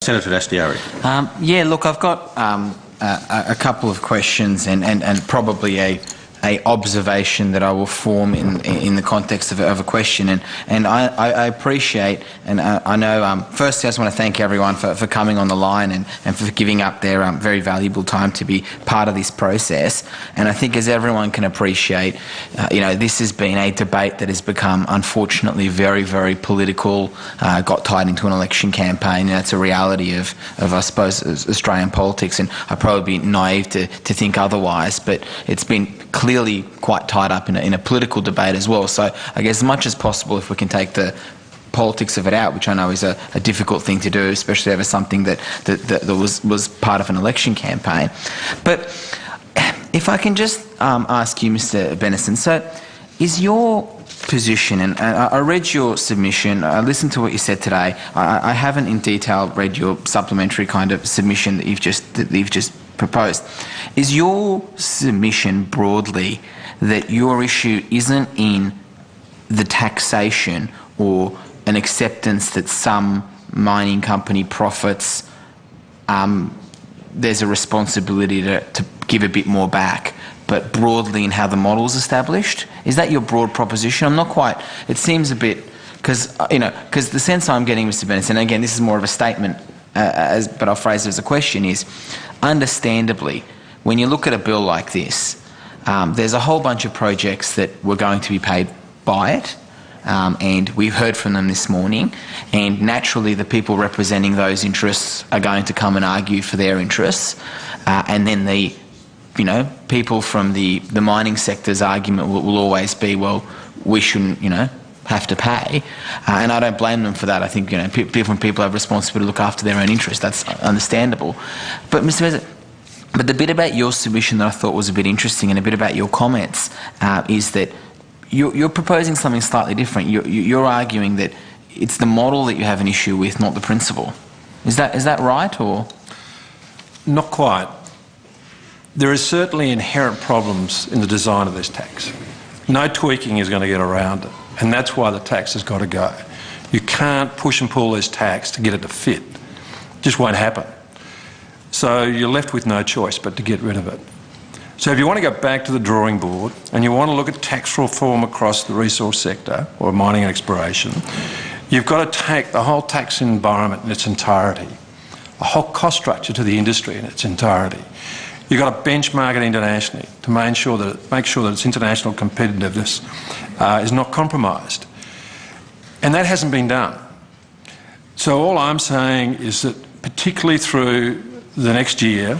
Senator Dastyari. Yeah, look, I've got a couple of questions and probably a observation that I will form in the context of a question, and I appreciate, and I know firstly I just want to thank everyone for coming on the line and for giving up their very valuable time to be part of this process. And I think, as everyone can appreciate, this has been a debate that has become unfortunately very, very political, got tied into an election campaign. That's a reality of I suppose Australian politics, and I'd probably be naive to think otherwise, but it's been clearly quite tied up in a political debate as well. So I guess as much as possible, if we can take the politics of it out, which I know is a difficult thing to do, especially over something that was part of an election campaign. But if I can just ask you, Mr. Benison, so is your position, and I read your submission, I listened to what you said today, I haven't in detail read your supplementary kind of submission that you've just proposed. Is your submission broadly that your issue isn't in the taxation or an acceptance that some mining company profits, there's a responsibility to give a bit more back, but broadly in how the model's established? Is that your broad proposition? I'm not quite, it seems a bit, because the sense I'm getting, Mr. Benison, and again, this is more of a statement, but I'll phrase it as a question, is understandably, when you look at a bill like this, there's a whole bunch of projects that were going to be paid by it, and we've heard from them this morning, and naturally the people representing those interests are going to come and argue for their interests, and then the people from the mining sector's argument will always be, well, we shouldn't, have to pay, and I don't blame them for that. I think people have responsibility to look after their own interests. That's understandable. But Mr. President, the bit about your submission that I thought was a bit interesting, and a bit about your comments, is that you're proposing something slightly different. You're arguing that it's the model that you have an issue with, not the principle. Is that right, or? Not quite. There is certainly inherent problems in the design of this tax. No tweaking is going to get around it, and that's why the tax has got to go. You can't push and pull this tax to get it to fit. It just won't happen. So you're left with no choice but to get rid of it. So if you want to go back to the drawing board and you want to look at tax reform across the resource sector, or mining and exploration, you've got to take the whole tax environment in its entirety, a whole cost structure to the industry in its entirety. You've got to benchmark it internationally to make sure that its international competitiveness is not compromised. And that hasn't been done. So all I'm saying is that, particularly through the next year,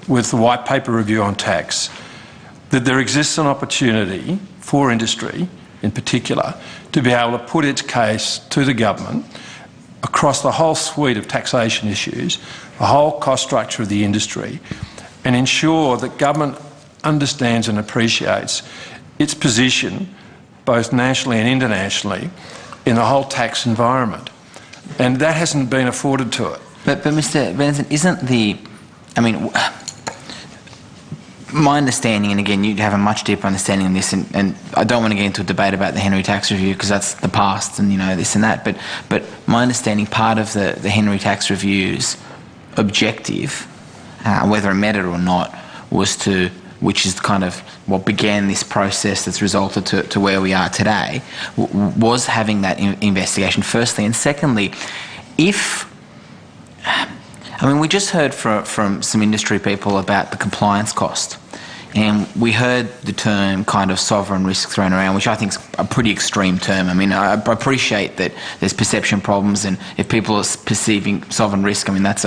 with the white paper review on tax, that there exists an opportunity for industry in particular to be able to put its case to the government across the whole suite of taxation issues, the whole cost structure of the industry, and ensure that government understands and appreciates its position, both nationally and internationally, in the whole tax environment. And that hasn't been afforded to it. But Mr. Benson, my understanding, and again, you have a much deeper understanding of this, and I don't want to get into a debate about the Henry Tax Review because that's the past and this and that, but my understanding, part of the Henry Tax Review's objective, whether it met it or not, which is kind of what began this process that's resulted to where we are today, was having that investigation firstly. And secondly, we just heard from some industry people about the compliance cost, and we heard the term kind of sovereign risk thrown around, which I think is a pretty extreme term. I appreciate that there's perception problems, and if people are perceiving sovereign risk, that's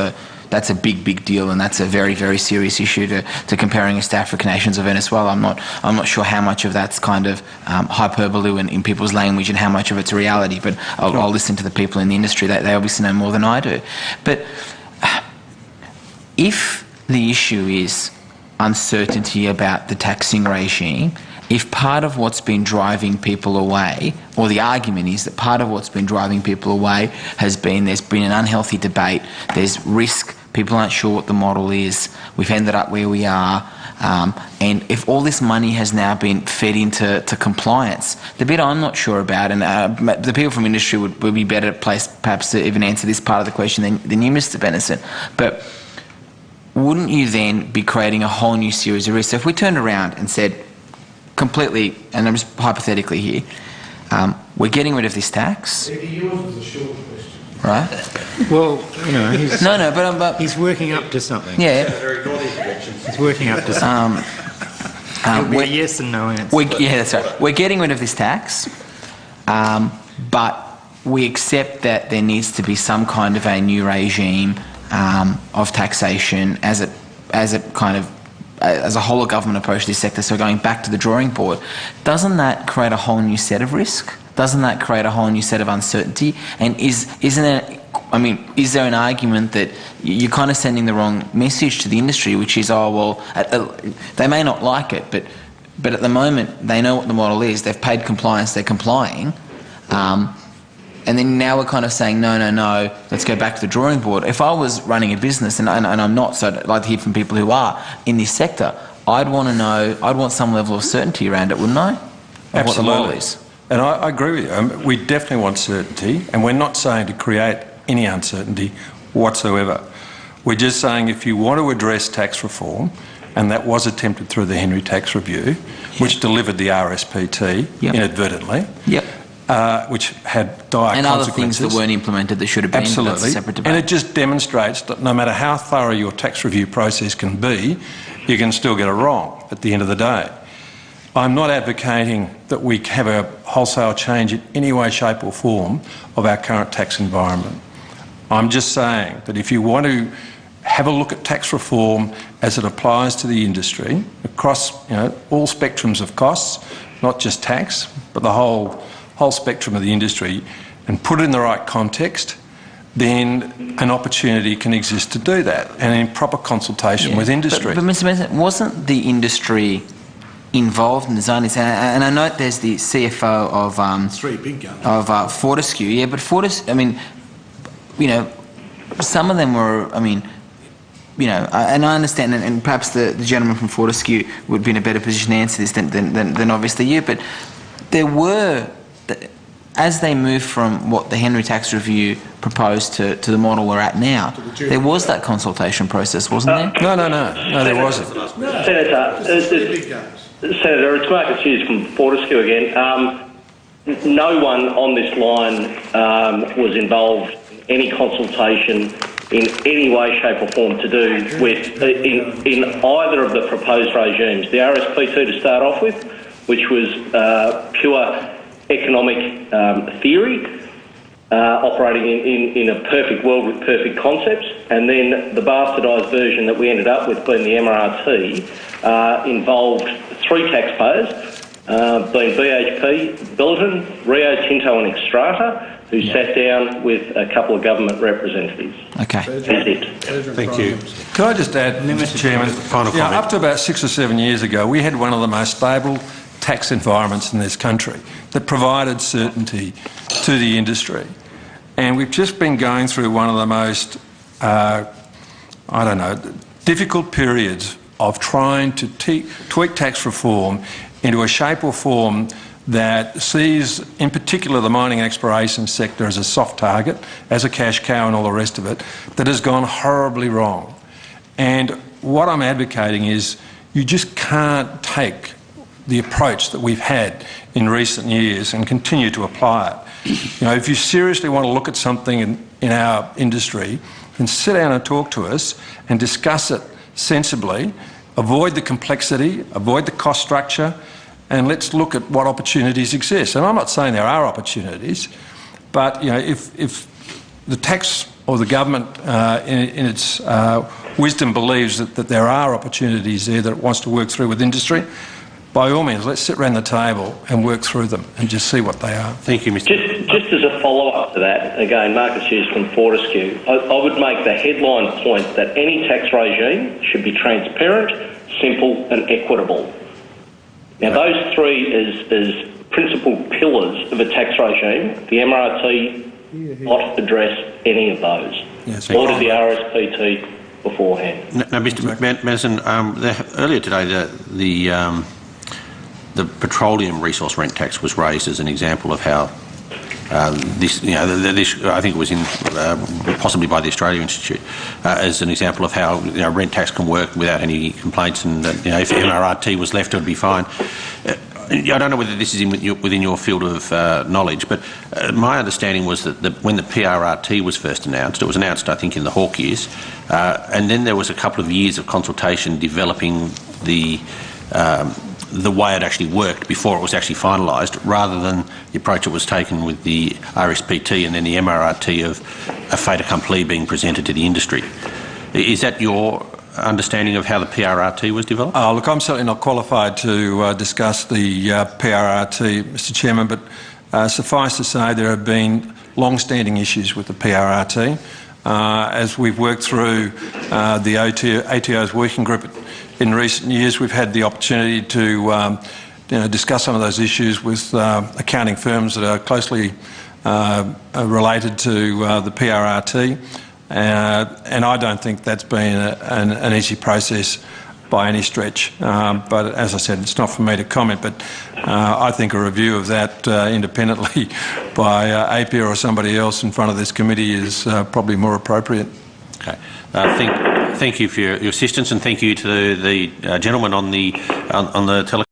a big deal, and that's a very, very serious issue to comparing us to African nations of Venezuela. I'm not sure how much of that's kind of hyperbole in people's language and how much of it's reality, but I'll listen to the people in the industry. They obviously know more than I do. But if the issue is uncertainty about the taxing regime, if part of what's been driving people away, or the argument is that part of what's been driving people away has been there's been an unhealthy debate, there's risk, people aren't sure what the model is, we've ended up where we are, And if all this money has now been fed into compliance, the bit I'm not sure about, and the people from industry would be better placed perhaps to even answer this part of the question than you, Mr. Benison, but wouldn't you then be creating a whole new series of risks? So if we turned around and said completely, and I'm just hypothetically here, we're getting rid of this tax. Yours was a short question. Right? Well, he's, but he's working up to something. Yeah. He's working up to something. It'll be a yes and no answer. Yeah, that's right. We're getting rid of this tax, but we accept that there needs to be some kind of a new regime of taxation as a whole of government approach to this sector. So going back to the drawing board, doesn't that create a whole new set of risk? Doesn't that create a whole new set of uncertainty? And is there an argument that you're kind of sending the wrong message to the industry, which is, they may not like it, but at the moment they know what the model is. They've paid compliance, they're complying, and then now we're kind of saying no, let's go back to the drawing board. If I was running a business, and I'm not, so I'd like to hear from people who are in this sector, I'd want some level of certainty around it, wouldn't I? Absolutely. What the model is. And I agree with you. We definitely want certainty, and we're not saying to create any uncertainty whatsoever. We're just saying if you want to address tax reform, and that was attempted through the Henry Tax Review, which delivered the RSPT inadvertently, which had dire and consequences. And other things that weren't implemented that should have been. Absolutely. That's a separate debate. And it just demonstrates that no matter how thorough your tax review process can be, you can still get it wrong at the end of the day. I'm not advocating that we have a wholesale change in any way, shape or form of our current tax environment. I'm just saying that if you want to have a look at tax reform as it applies to the industry, across all spectrums of costs, not just tax, but the whole spectrum of the industry, and put it in the right context, then an opportunity can exist to do that, and in proper consultation with industry. But Mr. Benson, wasn't the industry involved in designing this? And I note there's the CFO of Three big guns. Of Fortescue. Yeah, but Fortescue, some of them were, and I understand, and perhaps the gentleman from Fortescue would be in a better position to answer this than obviously you, but there were, as they moved from what the Henry Tax Review proposed to the model we're at now, there was that consultation process, wasn't there? No, there wasn't. Senator, it's Marcus Hughes from Fortescue again. No one on this line was involved in any consultation in any way, shape or form to do with, in either of the proposed regimes. The RSP2 to start off with, which was pure economic theory, operating in a perfect world with perfect concepts, and then the bastardised version that we ended up with being the MRRT involved three taxpayers, being BHP, Billiton, Rio Tinto and Xstrata, who sat down with a couple of government representatives. Okay. That's it. Thank you. Can I just add, Mr Chairman, Final comment. up to about 6 or 7 years ago, we had one of the most stable tax environments in this country that provided certainty to the industry. And we've just been going through one of the most, difficult periods of trying to tweak tax reform into a shape or form that sees, in particular, the mining and exploration sector as a soft target, as a cash cow and all the rest of it, that has gone horribly wrong. And what I'm advocating is you just can't take the approach that we've had in recent years and continue to apply it. If you seriously want to look at something in our industry, then sit down and talk to us and discuss it sensibly, avoid the complexity, avoid the cost structure, and let's look at what opportunities exist. And I'm not saying there are opportunities, but if the tax or the government in its wisdom believes that there are opportunities there that it wants to work through with industry, by all means, let's sit around the table and work through them and just see what they are. Thank you, Mr. Just as a follow-up to that, again, Marcus Hughes from Fortescue, I would make the headline point that any tax regime should be transparent, simple and equitable. Now, those three as principal pillars of a tax regime, the MRRT not address any of those. Yes, Nor did the RSPT beforehand. No, Mr. Madison, earlier today the petroleum resource rent tax was raised as an example of how this, I think it was in possibly by the Australia Institute, as an example of how rent tax can work without any complaints, and that if MRRT was left, it would be fine. I don't know whether this is within your field of knowledge, but my understanding was that when the PRRT was first announced, it was announced, I think, in the Hawke years, and then there was a couple of years of consultation developing the way it actually worked before it was actually finalised, rather than the approach that was taken with the RSPT and then the MRRT of a fait accompli being presented to the industry. Is that your understanding of how the PRRT was developed? Look, I'm certainly not qualified to discuss the PRRT, Mr Chairman, but suffice to say there have been long-standing issues with the PRRT. As we've worked through the ATO's working group in recent years, we've had the opportunity to discuss some of those issues with accounting firms that are closely related to the PRRT. And I don't think that's been an easy process by any stretch. But as I said, it's not for me to comment, but I think a review of that independently by APIA or somebody else in front of this committee is probably more appropriate. Okay. Thank you for your assistance, and thank you to the gentleman on the tele.